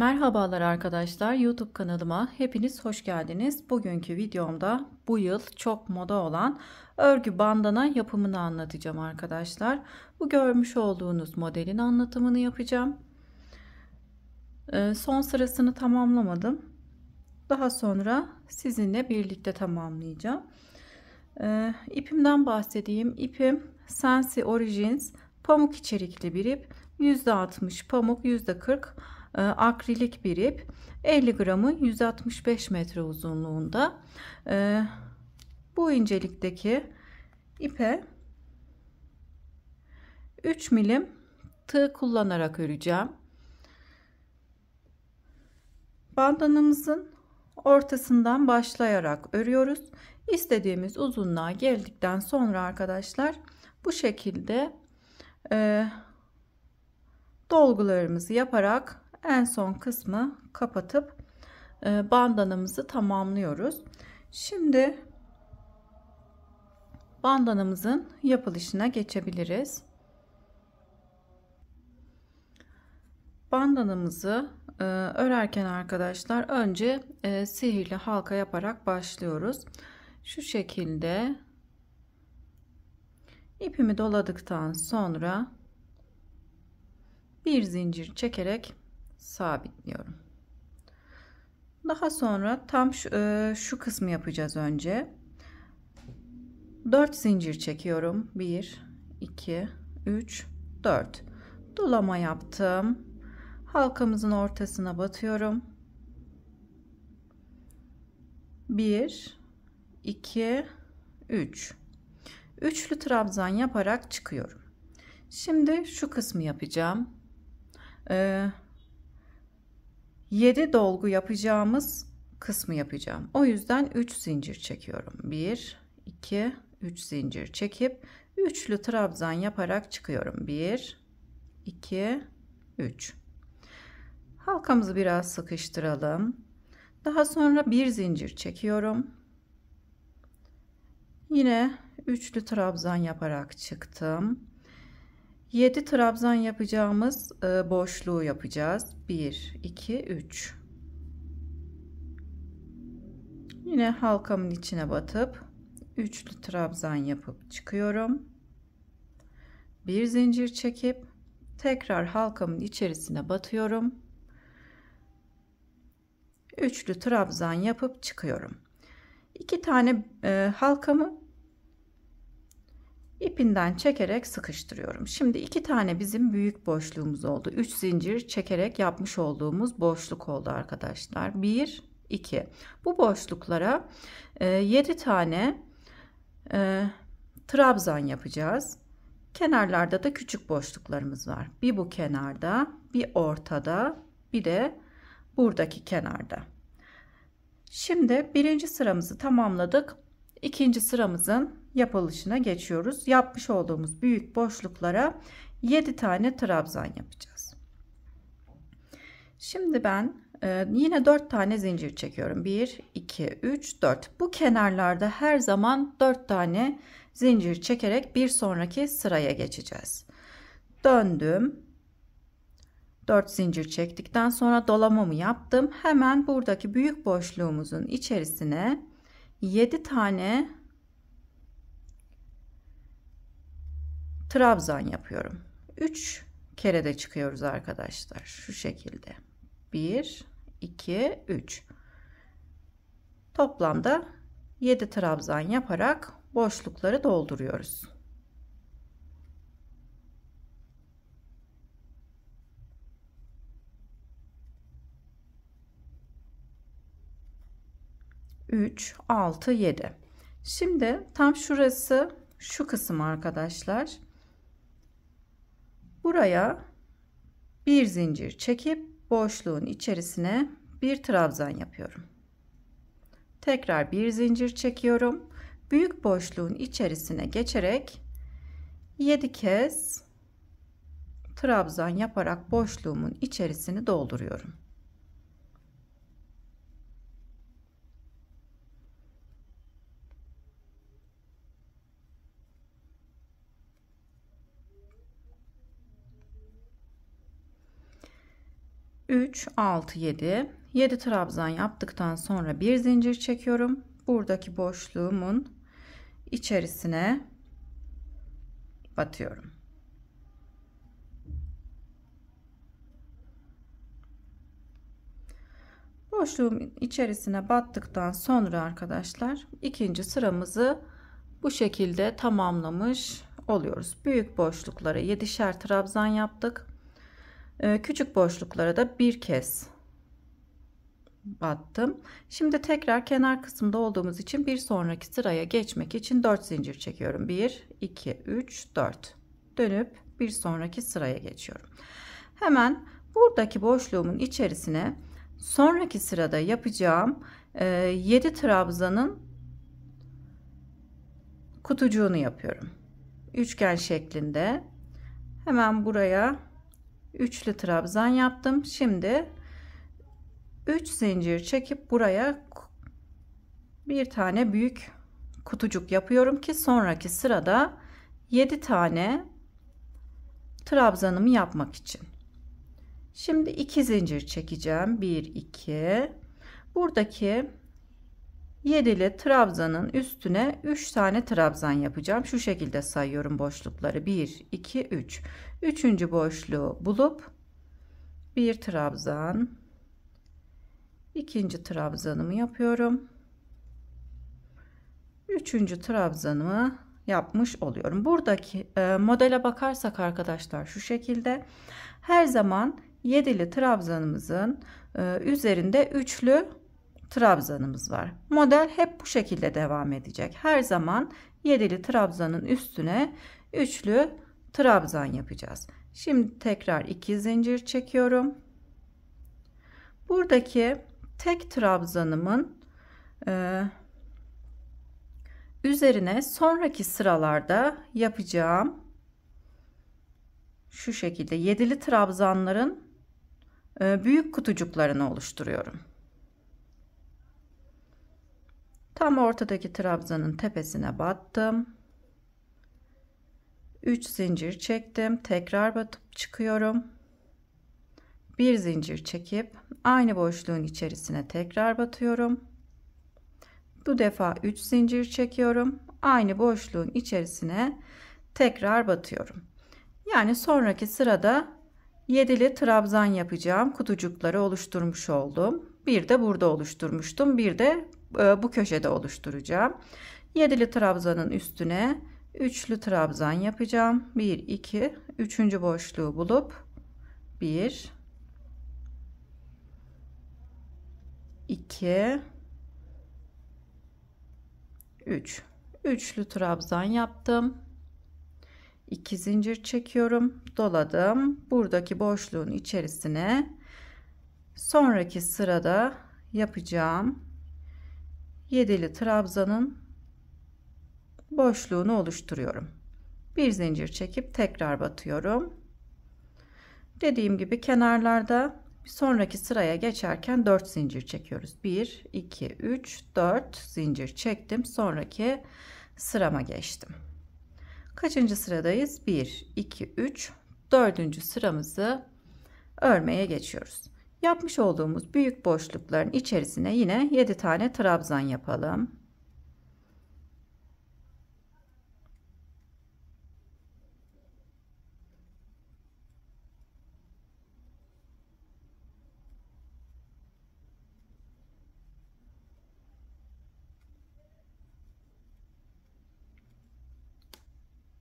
Merhabalar arkadaşlar, YouTube kanalıma hepiniz hoş geldiniz. Bugünkü videomda bu yıl çok moda olan örgü bandana yapımını anlatacağım arkadaşlar. Bu görmüş olduğunuz modelin anlatımını yapacağım. Son sırasını tamamlamadım. Daha sonra sizinle birlikte tamamlayacağım. İpimden bahsedeyim. İpim Sensi Origins pamuk içerikli bir ip. %60 pamuk, %40 akrilik bir ip. 50 gramı 165 metre uzunluğunda. Bu incelikteki ipe 3 milim tığ kullanarak öreceğim. Bandanamızın ortasından başlayarak örüyoruz. İstediğimiz uzunluğa geldikten sonra arkadaşlar bu şekilde dolgularımızı yaparak en son kısmı kapatıp bandanamızı tamamlıyoruz. Şimdi bandanamızın yapılışına geçebiliriz. Bandanamızı örerken arkadaşlar önce sihirli halka yaparak başlıyoruz. Şu şekilde ipimi doladıktan sonra bir zincir çekerek sabitliyorum. Daha sonra tam şu kısmı yapacağız önce. 4 zincir çekiyorum. 1 2 3 4 dolama yaptım. Halkamızın ortasına batıyorum. 1 2 3 üçlü trabzan yaparak çıkıyorum. Şimdi şu kısmı yapacağım. 7 dolgu yapacağımız kısmı yapacağım. O yüzden 3 zincir çekiyorum. 1 2 3 zincir çekip üçlü trabzan yaparak çıkıyorum. 1 2 3 halkamızı biraz sıkıştıralım. Daha sonra bir zincir çekiyorum. Yine üçlü trabzan yaparak çıktım. 7 trabzan yapacağımız boşluğu yapacağız. 1 2 3 yine halkamın içine batıp üçlü trabzan yapıp çıkıyorum. Bir zincir çekip tekrar halkamın içerisine batıyorum. Üçlü trabzan yapıp çıkıyorum. 2 tane halkamı ipinden çekerek sıkıştırıyorum. Şimdi 2 tane bizim büyük boşluğumuz oldu. 3 zincir çekerek yapmış olduğumuz boşluk oldu arkadaşlar. 1 2 bu boşluklara 7 tane trabzan yapacağız. Kenarlarda da küçük boşluklarımız var. Bir bu kenarda, bir ortada, bir de buradaki kenarda. Şimdi birinci sıramızı tamamladık. İkinci sıramızın yapılışına geçiyoruz. Yapmış olduğumuz büyük boşluklara 7 tane trabzan yapacağız. Şimdi ben yine 4 tane zincir çekiyorum. 1 2 3 4 bu kenarlarda her zaman 4 tane zincir çekerek bir sonraki sıraya geçeceğiz. Döndüm. 4 zincir çektikten sonra dolamamı yaptım. Hemen buradaki büyük boşluğumuzun içerisine 7 tane trabzan yapıyorum. 3 kere de çıkıyoruz arkadaşlar. Şu şekilde. 1 2 3 toplamda 7 trabzan yaparak boşlukları dolduruyoruz. Üç, 6, 7. Şimdi tam şurası şu kısım arkadaşlar. Buraya bir zincir çekip boşluğun içerisine bir trabzan yapıyorum. Tekrar bir zincir çekiyorum. Büyük boşluğun içerisine geçerek 7 kez trabzan yaparak boşluğumun içerisini dolduruyorum. 3, 6, 7. 7 trabzan yaptıktan sonra bir zincir çekiyorum. Buradaki boşluğumun içerisine batıyorum. Boşluğun içerisine battıktan sonra arkadaşlar ikinci sıramızı bu şekilde tamamlamış oluyoruz. Büyük boşluklara 7'şer trabzan yaptık. Küçük boşluklara da bir kez battım. Şimdi tekrar kenar kısımda olduğumuz için bir sonraki sıraya geçmek için 4 zincir çekiyorum. 1, 2, 3, 4. Dönüp bir sonraki sıraya geçiyorum. Hemen buradaki boşluğumun içerisine sonraki sırada yapacağım 7 trabzanın kutucuğunu yapıyorum. Üçgen şeklinde. Hemen buraya üçlü trabzan yaptım. Şimdi 3 zincir çekip buraya bir tane büyük kutucuk yapıyorum ki sonraki sırada 7 tane trabzanımı yapmak için. Şimdi 2 zincir çekeceğim. 1, 2. Buradaki 7'li trabzanın üstüne 3 tane trabzan yapacağım. Şu şekilde sayıyorum boşlukları. 1, 2, 3. Üçüncü boşluğu bulup bir trabzan, ikinci trabzanımı yapıyorum. Üçüncü trabzanımı yapmış oluyorum. Buradaki modele bakarsak arkadaşlar şu şekilde her zaman 7'li trabzanımızın üzerinde üçlü trabzanımız var. Model hep bu şekilde devam edecek. Her zaman 7'li trabzanın üstüne üçlü trabzan yapacağız. Şimdi tekrar 2 zincir çekiyorum. Buradaki tek trabzanımın üzerine sonraki sıralarda yapacağım şu şekilde 7'li trabzanların büyük kutucuklarını oluşturuyorum. Tam ortadaki trabzanın tepesine battım. 3 zincir çektim. Tekrar batıp çıkıyorum. Bir zincir çekip aynı boşluğun içerisine tekrar batıyorum. Bu defa 3 zincir çekiyorum. Aynı boşluğun içerisine tekrar batıyorum. Yani sonraki sırada 7'li trabzan yapacağım. Kutucukları oluşturmuş oldum. Bir de burada oluşturmuştum. Bir de bu köşede oluşturacağım. 7'li trabzanın üstüne üçlü trabzan yapacağım. 1, 2, üçüncü boşluğu bulup 1, 2, 3. Üçlü trabzan yaptım. 2 zincir çekiyorum. Doladım. Buradaki boşluğun içerisine sonraki sırada yapacağım 7'li trabzanın boşluğunu oluşturuyorum. Bir zincir çekip tekrar batıyorum. Dediğim gibi kenarlarda bir sonraki sıraya geçerken 4 zincir çekiyoruz. 1, 2, 3, 4 zincir çektim. Sonraki sırama geçtim. Kaçıncı sıradayız? 1, 2, 3, 4. sıramızı örmeye geçiyoruz. Yapmış olduğumuz büyük boşlukların içerisine yine 7 tane trabzan yapalım.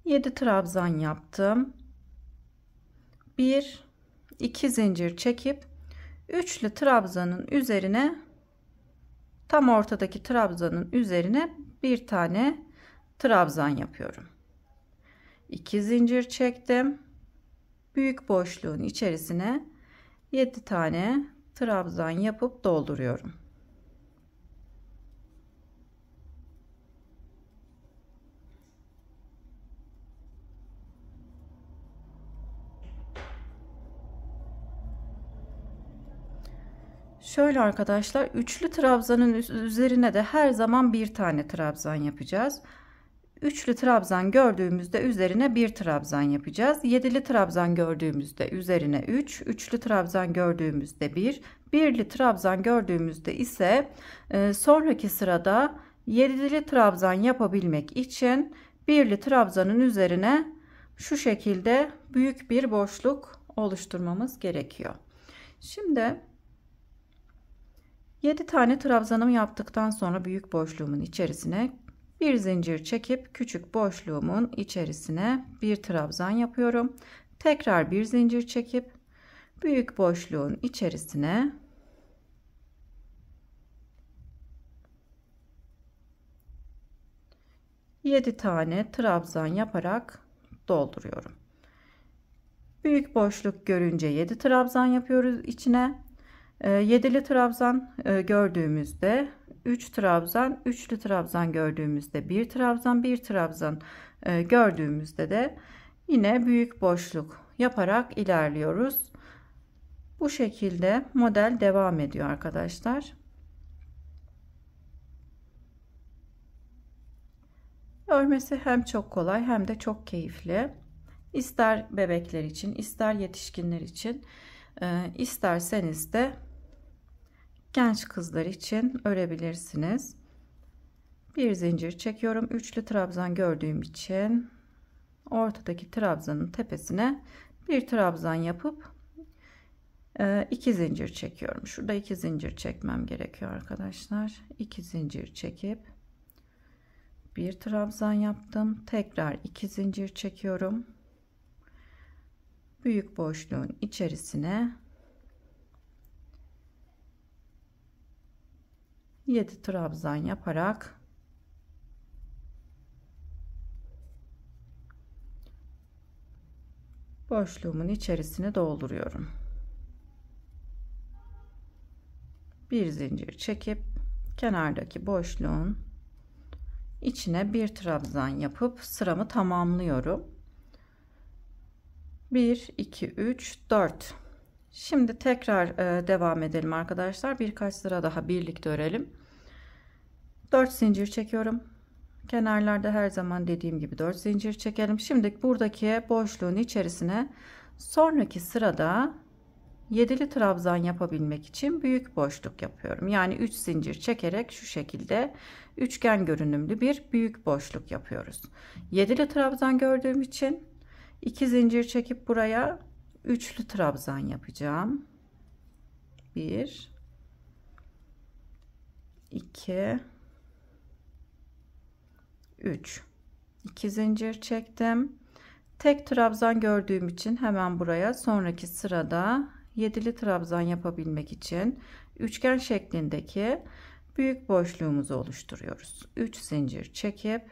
Yedi trabzan yaptım. 1, 2 zincir çekip üçlü trabzanın üzerine tam ortadaki trabzanın üzerine bir tane trabzan yapıyorum. 2 zincir çektim. Büyük boşluğun içerisine 7 tane trabzan yapıp dolduruyorum. Şöyle arkadaşlar, üçlü trabzanın üzerine de her zaman bir tane trabzan yapacağız. Üçlü trabzan gördüğümüzde üzerine bir trabzan yapacağız. Yedili trabzan gördüğümüzde üzerine 3, üçlü trabzan gördüğümüzde 1, birli trabzan gördüğümüzde ise sonraki sırada yedili trabzan yapabilmek için birli trabzanın üzerine şu şekilde büyük bir boşluk oluşturmamız gerekiyor. Şimdi 7 tane trabzanımı yaptıktan sonra büyük boşluğumun içerisine bir zincir çekip küçük boşluğumun içerisine bir trabzan yapıyorum. Tekrar bir zincir çekip büyük boşluğun içerisine yedi tane trabzan yaparak dolduruyorum. Büyük boşluk görünce 7 trabzan yapıyoruz içine. Yedili trabzan gördüğümüzde 3 trabzan, üçlü trabzan gördüğümüzde bir trabzan, bir trabzan gördüğümüzde de yine büyük boşluk yaparak ilerliyoruz. Bu şekilde model devam ediyor arkadaşlar. Örmesi hem çok kolay hem de çok keyifli. İster bebekler için, ister yetişkinler için, isterseniz de genç kızlar için örebilirsiniz. Bir zincir çekiyorum. Üçlü trabzan gördüğüm için ortadaki trabzanın tepesine bir trabzan yapıp 2 zincir çekiyorum. Şurada 2 zincir çekmem gerekiyor arkadaşlar. 2 zincir çekip bir trabzan yaptım. Tekrar 2 zincir çekiyorum. Büyük boşluğun içerisine 7 trabzan yaparak boşluğumun içerisine dolduruyorum. Bir zincir çekip kenardaki boşluğun içine bir trabzan yapıp sıramı tamamlıyorum. 1 2 3 4. Şimdi tekrar devam edelim arkadaşlar. Birkaç sıra daha birlikte örelim. 4 zincir çekiyorum. Kenarlarda her zaman dediğim gibi 4 zincir çekelim. Şimdi buradaki boşluğun içerisine sonraki sırada yedili trabzan yapabilmek için büyük boşluk yapıyorum. Yani 3 zincir çekerek şu şekilde üçgen görünümlü bir büyük boşluk yapıyoruz. Yedili trabzan gördüğüm için 2 zincir çekip buraya üçlü trabzan yapacağım. 1 2 3 2 zincir çektim. Tek trabzan gördüğüm için hemen buraya sonraki sırada yedili trabzan yapabilmek için üçgen şeklindeki büyük boşluğumuzu oluşturuyoruz. 3 zincir çekip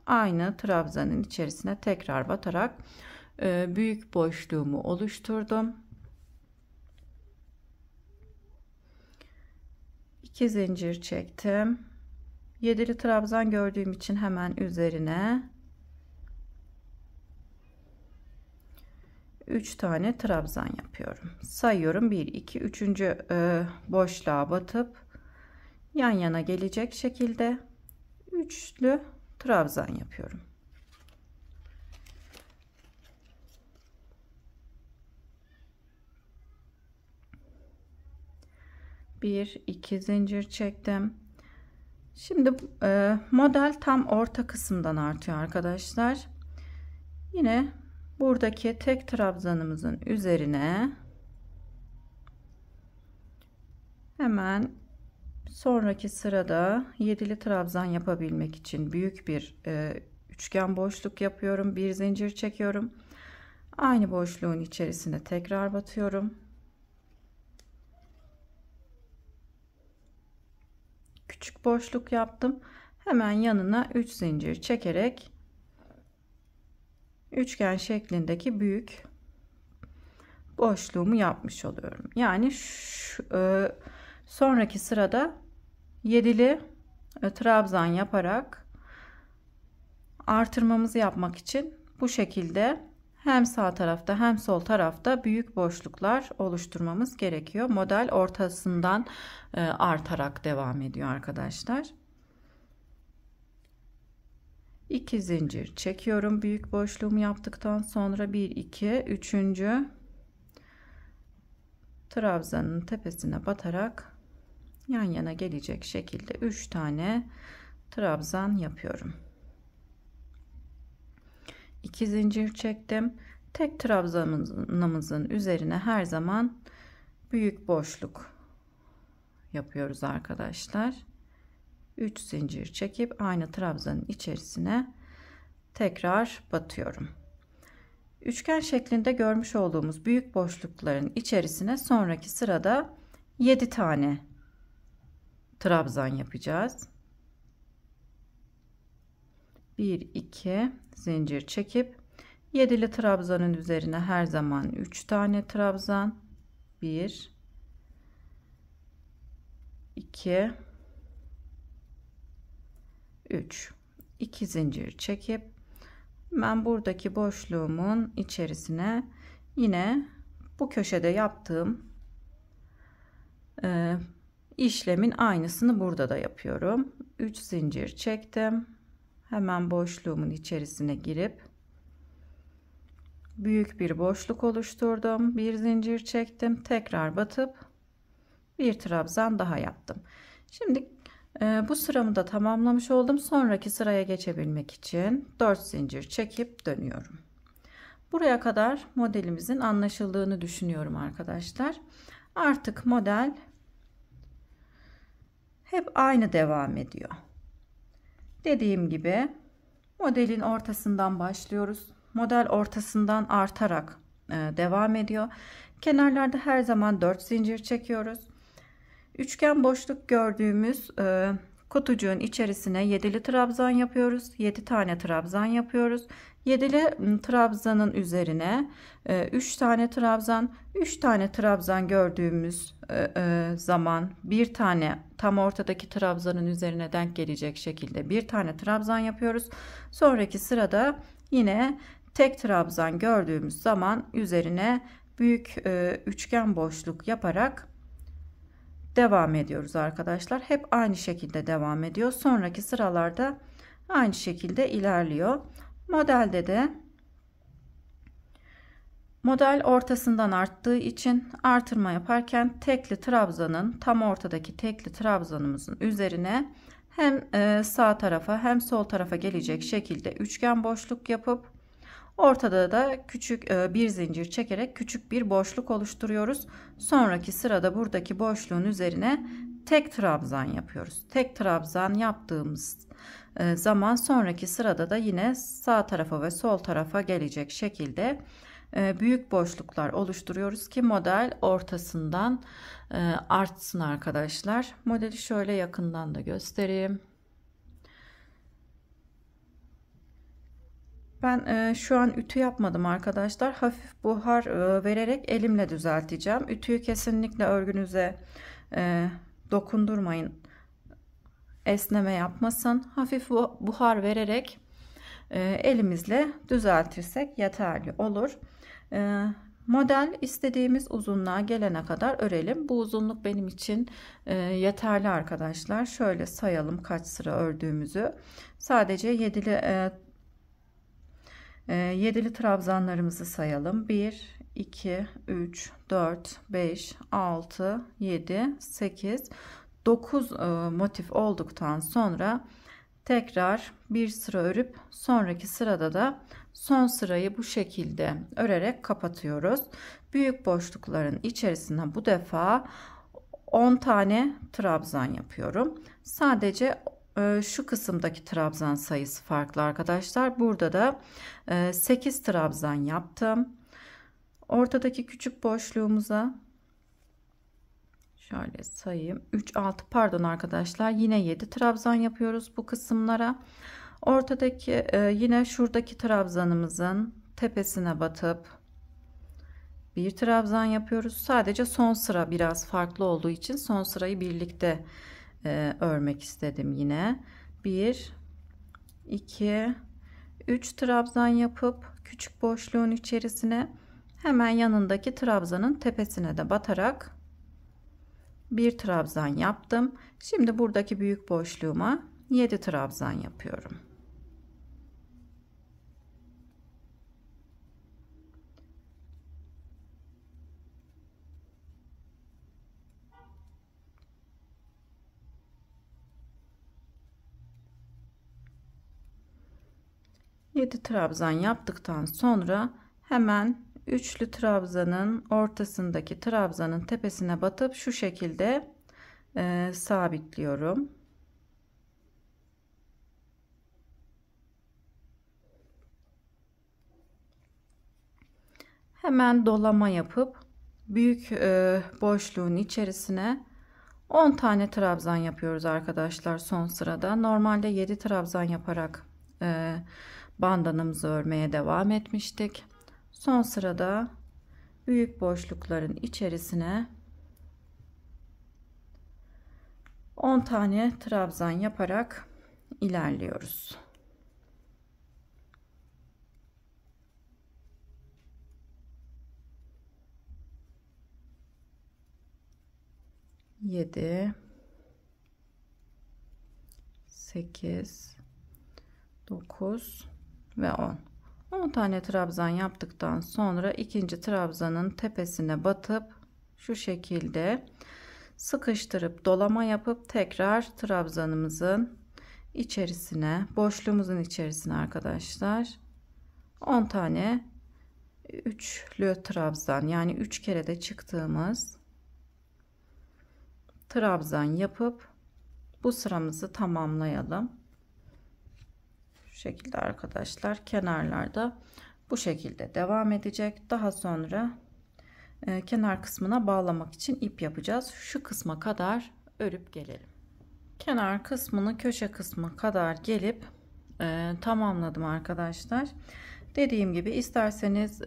aynı trabzanın içerisine tekrar batarak büyük boşluğumu oluşturdum. 2 zincir çektim. Yedili trabzan gördüğüm için hemen üzerine 3 tane trabzan yapıyorum. Sayıyorum. 1 2 3. boşluğa batıp yan yana gelecek şekilde üçlü trabzan yapıyorum. Bir iki zincir çektim. Şimdi model tam orta kısımdan artıyor arkadaşlar. Yine buradaki tek trabzanımızın üzerine hemen sonraki sırada yedili trabzan yapabilmek için büyük bir üçgen boşluk yapıyorum. Bir zincir çekiyorum. Aynı boşluğun içerisine tekrar batıyorum. Küçük boşluk yaptım. Hemen yanına 3 zincir çekerek üçgen şeklindeki büyük boşluğumu yapmış oluyorum. Yani sonraki sırada yedili trabzan yaparak artırmamızı yapmak için bu şekilde hem sağ tarafta hem sol tarafta büyük boşluklar oluşturmamız gerekiyor. Model ortasından artarak devam ediyor arkadaşlar. 2 zincir çekiyorum. Büyük boşluğumu yaptıktan sonra 1 2 3. trabzanın tepesine batarak yan yana gelecek şekilde 3 tane trabzan yapıyorum. 2 zincir çektim. Tek trabzanımızın üzerine her zaman büyük boşluk yapıyoruz arkadaşlar. 3 zincir çekip aynı trabzanın içerisine tekrar batıyorum. Üçgen şeklinde görmüş olduğumuz büyük boşlukların içerisine sonraki sırada 7 tane trabzan yapacağız. 1 2 zincir çekip 7'li trabzanın üzerine her zaman 3 tane trabzan, 1 2 3 2 zincir çekip ben buradaki boşluğumun içerisine yine bu köşede yaptığım işlemin aynısını burada da yapıyorum. 3 zincir çektim. Hemen boşluğumun içerisine girip büyük bir boşluk oluşturdum. Bir zincir çektim. Tekrar batıp bir trabzan daha yaptım. Şimdi bu sıramı da tamamlamış oldum. Sonraki sıraya geçebilmek için 4 zincir çekip dönüyorum. Buraya kadar modelimizin anlaşıldığını düşünüyorum arkadaşlar. Artık model hep aynı devam ediyor. Dediğim gibi modelin ortasından başlıyoruz. Model ortasından artarak devam ediyor. Kenarlarda her zaman 4 zincir çekiyoruz. Üçgen boşluk gördüğümüz kutucuğun içerisine 7'li trabzan yapıyoruz. 7 tane trabzan yapıyoruz. 7'li trabzanın üzerine 3 tane trabzan, 3 tane trabzan gördüğümüz zaman bir tane tam ortadaki trabzanın üzerine denk gelecek şekilde bir tane trabzan yapıyoruz. Sonraki sırada yine tek trabzan gördüğümüz zaman üzerine büyük üçgen boşluk yaparak devam ediyoruz arkadaşlar. Hep aynı şekilde devam ediyor. Sonraki sıralarda aynı şekilde ilerliyor. Modelde de model ortasından arttığı için artırma yaparken tekli trabzanın tam ortadaki tekli trabzanımızın üzerine hem sağ tarafa hem sol tarafa gelecek şekilde üçgen boşluk yapıp ortada da küçük bir zincir çekerek küçük bir boşluk oluşturuyoruz. Sonraki sırada buradaki boşluğun üzerine tek trabzan yapıyoruz. Tek trabzan yaptığımız zaman sonraki sırada da yine sağ tarafa ve sol tarafa gelecek şekilde büyük boşluklar oluşturuyoruz ki model ortasından artsın arkadaşlar. Modeli şöyle yakından da göstereyim. Ben şu an ütü yapmadım arkadaşlar. Hafif buhar vererek elimle düzelteceğim. Ütüyü kesinlikle örgünüze dokundurmayın. Esneme yapmasın. Hafif buhar vererek elimizle düzeltirsek yeterli olur. Model istediğimiz uzunluğa gelene kadar örelim. Bu uzunluk benim için yeterli arkadaşlar. Şöyle sayalım kaç sıra ördüğümüzü. Sadece 7'li trabzanlarımızı sayalım. 1 2 3 4 5 6 7 8 9 motif olduktan sonra tekrar bir sıra örüp sonraki sırada da son sırayı bu şekilde örerek kapatıyoruz. Büyük boşlukların içerisine bu defa 10 tane trabzan yapıyorum. Sadece şu kısımdaki trabzan sayısı farklı arkadaşlar. Burada da 8 trabzan yaptım. Ortadaki küçük boşluğumuza şöyle sayayım. 3 6 pardon arkadaşlar, yine 7 trabzan yapıyoruz bu kısımlara. Ortadaki yine şuradaki trabzanımızın tepesine batıp bir trabzan yapıyoruz. Sadece son sıra biraz farklı olduğu için son sırayı birlikte örmek istedim yine. 1 2 3 trabzan yapıp küçük boşluğun içerisine hemen yanındaki trabzanın tepesine de batarak bir trabzan yaptım. Şimdi buradaki büyük boşluğuma 7 trabzan yapıyorum. 7 trabzan yaptıktan sonra hemen üçlü trabzanın ortasındaki trabzanın tepesine batıp şu şekilde sabitliyorum. Hemen dolama yapıp büyük boşluğun içerisine 10 tane trabzan yapıyoruz arkadaşlar son sırada. Normalde 7 trabzan yaparak bandanamızı örmeye devam etmiştik. Son sırada büyük boşlukların içerisine 10 tane trabzan yaparak ilerliyoruz. Yedi, 8, 9 ve 10. 10 tane trabzan yaptıktan sonra ikinci trabzanın tepesine batıp şu şekilde sıkıştırıp dolama yapıp tekrar trabzanımızın içerisine, boşluğumuzun içerisine arkadaşlar 10 tane üçlü trabzan, yani 3 kere de çıktığımız trabzan yapıp bu sıramızı tamamlayalım. Şu şekilde arkadaşlar, kenarlarda bu şekilde devam edecek. Daha sonra kenar kısmına bağlamak için ip yapacağız. Şu kısma kadar örüp gelelim. Kenar kısmını köşe kısmı kadar gelip tamamladım arkadaşlar. Dediğim gibi isterseniz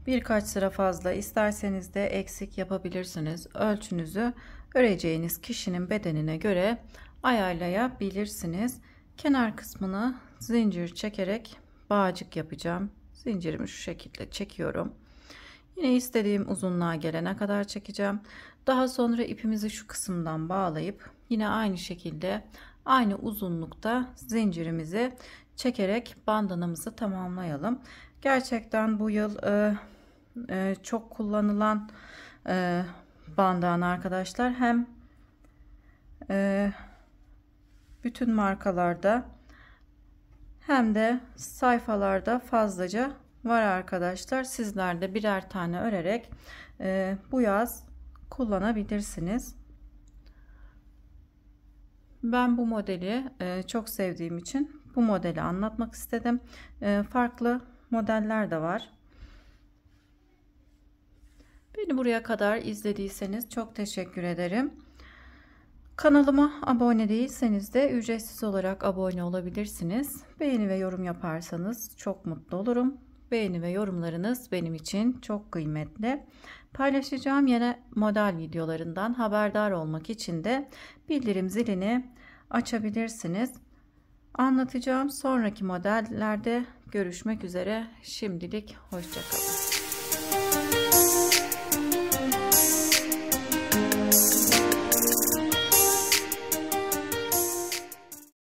birkaç sıra fazla, isterseniz de eksik yapabilirsiniz. Ölçünüzü öreceğiniz kişinin bedenine göre ayarlayabilirsiniz. Kenar kısmını zincir çekerek bağcık yapacağım. Zincirimi şu şekilde çekiyorum. Yine istediğim uzunluğa gelene kadar çekeceğim. Daha sonra ipimizi şu kısımdan bağlayıp yine aynı şekilde aynı uzunlukta zincirimizi çekerek bandanamızı tamamlayalım. Gerçekten bu yıl çok kullanılan bandana arkadaşlar. Hem bütün markalarda hem de sayfalarda fazlaca var arkadaşlar. Sizler de birer tane örerek bu yaz kullanabilirsiniz. Ben bu modeli çok sevdiğim için bu modeli anlatmak istedim. Farklı modeller de var. Beni buraya kadar izlediyseniz çok teşekkür ederim. Kanalıma abone değilseniz de ücretsiz olarak abone olabilirsiniz. Beğeni ve yorum yaparsanız çok mutlu olurum. Beğeni ve yorumlarınız benim için çok kıymetli. Paylaşacağım yeni model videolarından haberdar olmak için de bildirim zilini açabilirsiniz. Anlatacağım sonraki modellerde görüşmek üzere. Şimdilik hoşça kalın.